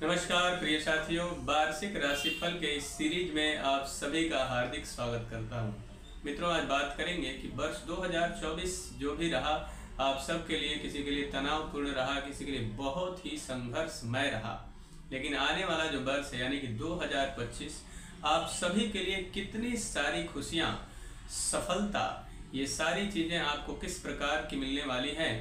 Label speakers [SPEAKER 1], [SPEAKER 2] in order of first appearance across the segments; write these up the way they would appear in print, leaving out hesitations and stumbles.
[SPEAKER 1] नमस्कार प्रिय साथियों, वार्षिक राशिफल के इस सीरीज में आप सभी का हार्दिक स्वागत करता हूं। मित्रों, आज बात करेंगे कि वर्ष 2024 जो भी रहा आप सबके लिए, किसी के लिए तनावपूर्ण रहा, किसी के लिए बहुत ही संघर्षमय रहा। लेकिन आने वाला जो वर्ष है यानी कि 2025 आप सभी के लिए कितनी सारी खुशियां, सफलता, ये सारी चीज़ें आपको किस प्रकार की मिलने वाली हैं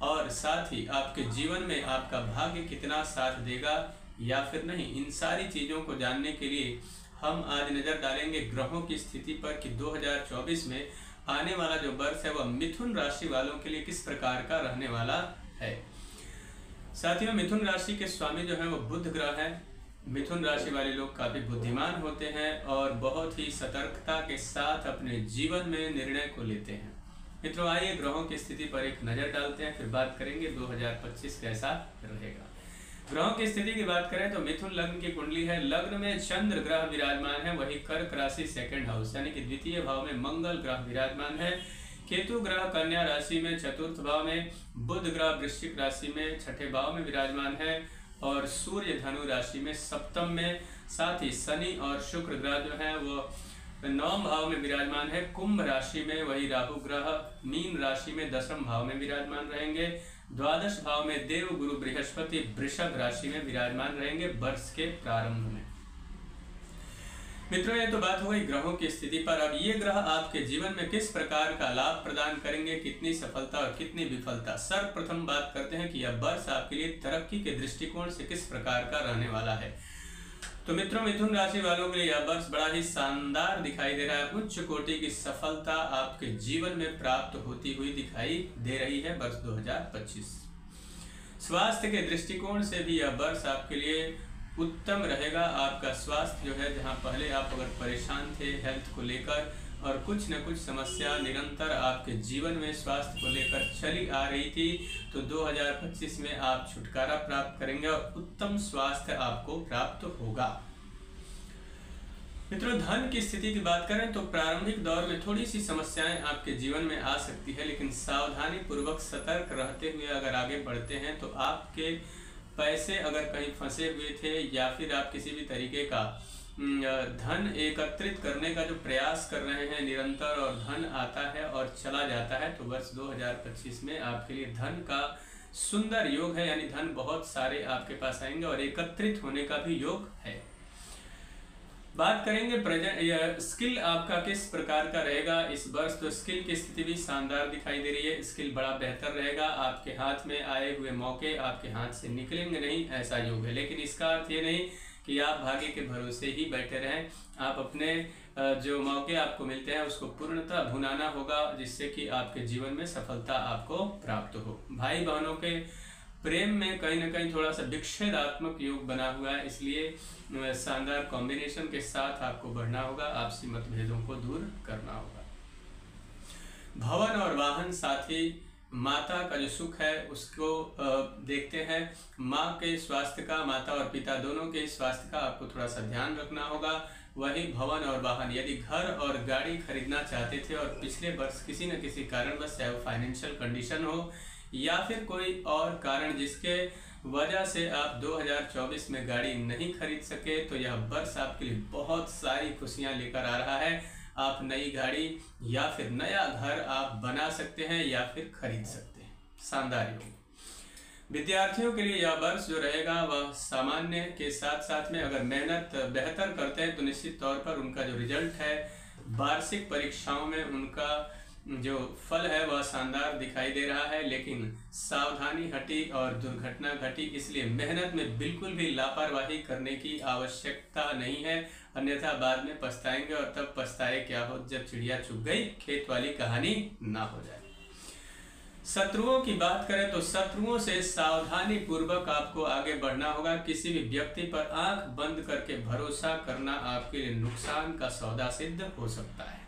[SPEAKER 1] और साथ ही आपके जीवन में आपका भाग्य कितना साथ देगा या फिर नहीं, इन सारी चीज़ों को जानने के लिए हम आज नज़र डालेंगे ग्रहों की स्थिति पर कि 2024 में आने वाला जो वर्ष है वह मिथुन राशि वालों के लिए किस प्रकार का रहने वाला है। साथियों, मिथुन राशि के स्वामी जो है वो बुध ग्रह है। मिथुन राशि वाले लोग काफ़ी बुद्धिमान होते हैं और बहुत ही सतर्कता के साथ अपने जीवन में निर्णय को लेते हैं। मित्रों, आइए ग्रहों की स्थिति पर एक नज़र डालते हैं, फिर बात करेंगे 2025 कैसा रहेगा। ग्रहों की स्थिति की बात करें तो मिथुन लग्न की कुंडली है। लग्न में चंद्र ग्रह विराजमान है, वही कर्क राशि सेकंड हाउस यानी कि द्वितीय भाव में मंगल ग्रह विराजमान है। केतु ग्रह कन्या राशि में चतुर्थ भाव में, बुध ग्रह वृश्चिक राशि में छठे भाव में विराजमान है और सूर्य धनु राशि में सप्तम में। साथ ही शनि और शुक्र ग्रह जो है वो नवम भाव में विराजमान है। कुंभ राशि में वही राहु ग्रह मीन राशि में दसम भाव में विराजमान रहेंगे। द्वादश भाव में देव गुरु बृहस्पति वृषभ राशि में विराजमान रहेंगे वर्ष के प्रारंभ में। मित्रों, ये तो बात हो गई ग्रहों की स्थिति पर। अब ये ग्रह आपके जीवन में किस प्रकार का लाभ प्रदान करेंगे, कितनी सफलता और कितनी विफलता। सर्वप्रथम बात करते हैं कि यह वर्ष आपके लिए तरक्की के दृष्टिकोण से किस प्रकार का रहने वाला है। तो मित्रों, मिथुन राशि वालों के लिए यह वर्ष बड़ा ही शानदार दिखाई दे रहा है। उच्च कोटि की सफलता आपके जीवन में प्राप्त होती हुई दिखाई दे रही है वर्ष 2025। स्वास्थ्य के दृष्टिकोण से भी यह वर्ष आपके लिए उत्तम रहेगा। आपका स्वास्थ्य जो है, जहां पहले आप अगर परेशान थे हेल्थ को लेकर और कुछ न कुछ समस्या निरंतर आपके जीवन में स्वास्थ्य को लेकर चली आ रही थी, तो 2025 में आप छुटकारा प्राप्त करेंगे और उत्तम स्वास्थ्य आपको प्राप्त होगा। मित्रों, धन की स्थिति की बात करें तो प्रारंभिक दौर में थोड़ी सी समस्याएं आपके जीवन में आ सकती है, लेकिन सावधानी पूर्वक सतर्क रहते हुए अगर आगे बढ़ते हैं तो आपके पैसे अगर कहीं फंसे हुए थे या फिर आप किसी भी तरीके का धन एकत्रित करने का जो प्रयास कर रहे हैं निरंतर और धन आता है और चला जाता है, तो वर्ष 2025 में आपके लिए धन का सुंदर योग है, यानी धन बहुत सारे आपके पास आएंगे और एकत्रित होने का भी योग है। बात करेंगे स्किल आपका किस प्रकार का रहेगा इस वर्ष। तो स्किल की स्थिति भी शानदार दिखाई दे रही है। स्किल बड़ा बेहतर रहेगा। आपके हाथ में आए हुए मौके आपके हाथ से निकलेंगे नहीं, ऐसा योग है। लेकिन इसका अर्थ ये नहीं कि आप भाग्य के भरोसे ही बैठे रहें। आप अपने जो मौके आपको मिलते हैं उसको पूर्णतः भुनाना होगा, जिससे कि आपके जीवन में सफलता आपको प्राप्त हो। भाई बहनों के प्रेम में कहीं ना कहीं थोड़ा सा विच्छेदात्मक योग बना हुआ है, इसलिए शानदार कॉम्बिनेशन के साथ आपको बढ़ना होगा। आपसी मतभेदों को दूर करना होगा। भवन और वाहन, साथ ही माता का जो सुख है उसको देखते हैं। माँ के स्वास्थ्य का, माता और पिता दोनों के स्वास्थ्य का आपको थोड़ा सा ध्यान रखना होगा। वही भवन और वाहन, यदि घर और गाड़ी खरीदना चाहते थे और पिछले वर्ष किसी न किसी कारणवश, चाहे वो फाइनेंशियल कंडीशन हो या फिर कोई और कारण जिसके वजह से आप 2024 में गाड़ी नहीं खरीद सके, तो यह वर्ष आपके लिए बहुत सारी खुशियां लेकर आ रहा है। आप नई गाड़ी या फिर नया घर आप बना सकते हैं या फिर खरीद सकते हैं। शानदार योग। विद्यार्थियों के लिए यह वर्ष जो रहेगा वह सामान्य के साथ साथ में अगर मेहनत बेहतर करते हैं तो निश्चित तौर पर उनका जो रिजल्ट है वार्षिक परीक्षाओं में उनका जो फल है वह शानदार दिखाई दे रहा है। लेकिन सावधानी हटी और दुर्घटना घटी, इसलिए मेहनत में बिल्कुल भी लापरवाही करने की आवश्यकता नहीं है, अन्यथा बाद में पछताएंगे और तब पछताए क्या हो जब चिड़िया चुग गई, खेत वाली कहानी ना हो जाए। शत्रुओं की बात करें तो शत्रुओं से सावधानी पूर्वक आपको आगे बढ़ना होगा। किसी भी व्यक्ति पर आंख बंद करके भरोसा करना आपके लिए नुकसान का सौदा सिद्ध हो सकता है।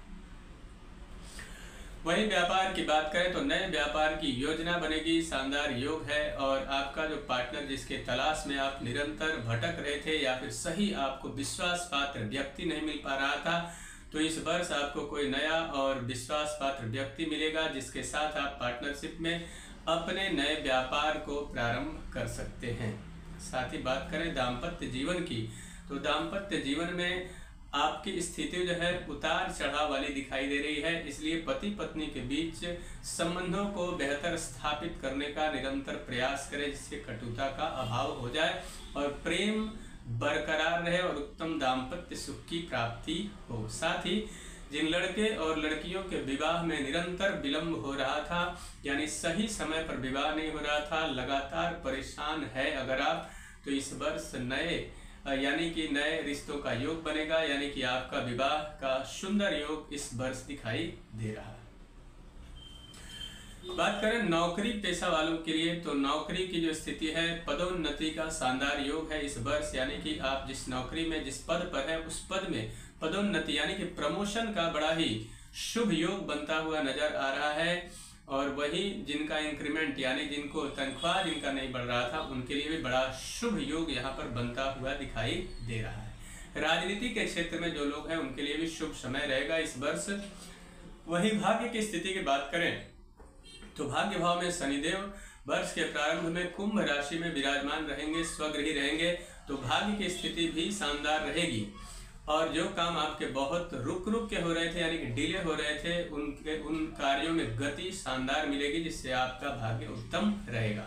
[SPEAKER 1] वही व्यापार की बात करें तो नए व्यापार की योजना बनेगी। शानदार योग है और आपका जो पार्टनर जिसके तलाश में आप निरंतर भटक रहे थे या फिर सही आपको विश्वास पात्र व्यक्ति नहीं मिल पा रहा था, तो इस वर्ष आपको कोई नया और विश्वास पात्र व्यक्ति मिलेगा जिसके साथ आप पार्टनरशिप में अपने नए व्यापार को प्रारंभ कर सकते हैं। साथ ही बात करें दाम्पत्य जीवन की, तो दाम्पत्य जीवन में आपकी स्थिति जो है उतार चढ़ाव वाली दिखाई दे रही है, इसलिए पति पत्नी के बीच संबंधों को बेहतर स्थापित करने का निरंतर प्रयास करें, जिससे कटुता का अभाव हो जाए और प्रेम बरकरार रहे और उत्तम दाम्पत्य सुख की प्राप्ति हो। साथ ही जिन लड़के और लड़कियों के विवाह में निरंतर विलंब हो रहा था, यानी सही समय पर विवाह नहीं हो रहा था, लगातार परेशान है अगर आप, तो इस वर्ष नए रिश्तों का योग बनेगा, यानी कि आपका विवाह का सुंदर योग इस वर्ष दिखाई दे रहा है। बात करें नौकरी पेशा वालों के लिए, तो नौकरी की जो स्थिति है, पदोन्नति का शानदार योग है इस वर्ष, यानी कि आप जिस नौकरी में जिस पद पर है उस पद में पदोन्नति यानी कि प्रमोशन का बड़ा ही शुभ योग बनता हुआ नजर आ रहा है। और वही जिनका इंक्रीमेंट यानी जिनको तनख्वाह जिनका नहीं बढ़ रहा था, उनके लिए भी बड़ा शुभ योग यहाँ पर बनता हुआ दिखाई दे रहा है। राजनीति के क्षेत्र में जो लोग हैं उनके लिए भी शुभ समय रहेगा इस वर्ष। वही भाग्य की स्थिति की बात करें तो भाग्य भाव में शनिदेव वर्ष के प्रारंभ में कुंभ राशि में विराजमान रहेंगे, स्वगृही रहेंगे, तो भाग्य की स्थिति भी शानदार रहेगी। और जो काम आपके बहुत रुक के हो रहे थे यानी कि डिले हो रहे थे, उन कार्यों में गति शानदार मिलेगी, जिससे आपका भाग्य उत्तम रहेगा।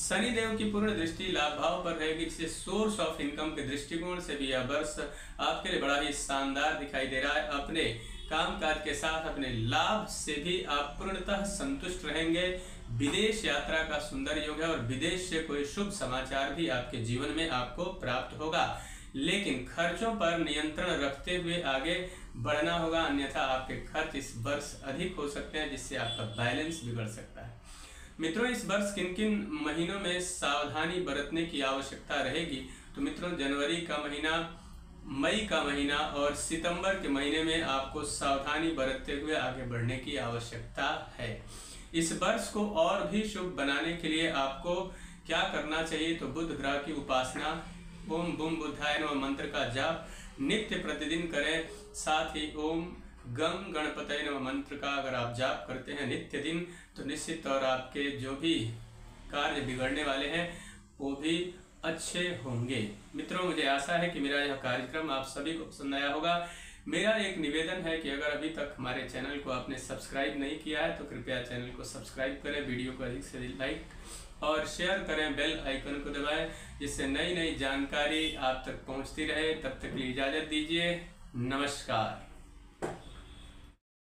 [SPEAKER 1] शनि देव की पूर्ण दृष्टि लाभ भाव पर रहेगी, जिससे सोर्स ऑफ इनकम के दृष्टिकोण से भी यह वर्ष आपके लिए बड़ा ही शानदार दिखाई दे रहा है। अपने कामकाज के साथ अपने लाभ से भी आप पूर्णतः संतुष्ट रहेंगे। विदेश यात्रा का सुंदर योग है और विदेश से कोई शुभ समाचार भी आपके जीवन में आपको प्राप्त होगा, लेकिन खर्चों पर नियंत्रण रखते हुए आगे बढ़ना होगा, अन्यथा आपके खर्च इस वर्ष अधिक हो सकते हैं, जिससे आपका बैलेंस बिगड़ सकता है। मित्रों, इस वर्ष किन किन महीनों में सावधानी बरतने की आवश्यकता रहेगी, तो मित्रों जनवरी का महीना, मई का महीना और सितंबर के महीने में आपको सावधानी बरतते हुए आगे बढ़ने की आवश्यकता है। इस वर्ष को और भी शुभ बनाने के लिए आपको क्या करना चाहिए, तो बुध ग्रह की उपासना, ओम बुम बुद्धाय नमः मंत्र का जाप नित्य प्रतिदिन करें। साथ ही ओम गम गणपतये नमः मंत्र का अगर आप जाप करते हैं नित्य दिन, तो निश्चित तौर आपके जो भी कार्य बिगड़ने वाले हैं वो भी अच्छे होंगे। मित्रों, मुझे आशा है कि मेरा यह कार्यक्रम आप सभी को पसंद आया होगा। मेरा एक निवेदन है कि अगर अभी तक हमारे चैनल को आपने सब्सक्राइब नहीं किया है तो कृपया चैनल को सब्सक्राइब करें, वीडियो को अधिक से अधिक लाइक और शेयर करें, बेल आइकन को दबाएं, जिससे नई नई जानकारी आप तक पहुंचती रहे। तब तक के लिए इजाजत दीजिए। नमस्कार।